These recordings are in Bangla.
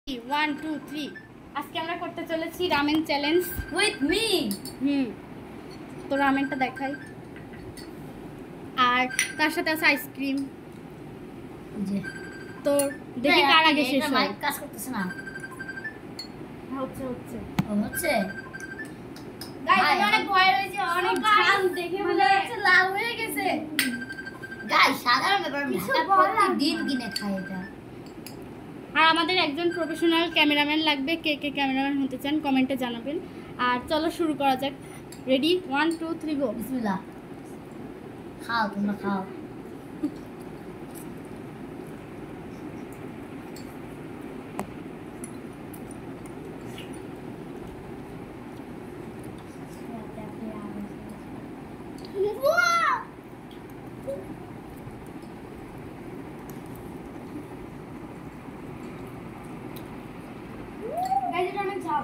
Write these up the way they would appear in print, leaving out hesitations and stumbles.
1 2 3 আজকে আমরা করতে চলেছি রামেন চ্যালেঞ্জ উইথ মি। তো রামেনটা দেখাই, আর তার সাথে আছে আইসক্রিম। তো দেখি কার আগে শেষ হয়। মাইক কাজ করতেছে না। হচ্ছে হচ্ছে হচ্ছে গাইস, অনেক ভয় হয়েছে, অনেক ঘাম দেখে মনে হচ্ছে লাল হয়ে গেছে। গাইস সাধারণ ব্যাপার, প্রতিদিন কিনে খাই এটা। আর আমাদের একজন প্রফেশনাল ক্যামেরাম্যান লাগবে। কে কে ক্যামেরাম্যান হতে চান কমেন্টে জানাবেন। আর চলো শুরু করা যাক। রেডি 1 2 3 গো। বিসমিল্লাহ। খাও তোমরা খাও। গাইস, এটা অনেক ঝাল।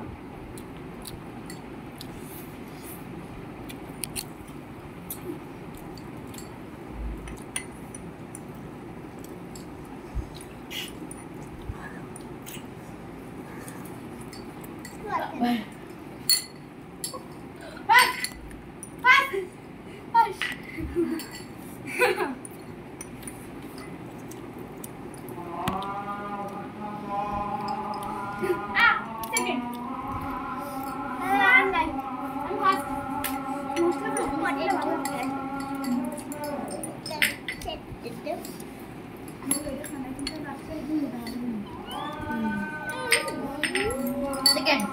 Second.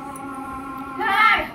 Third.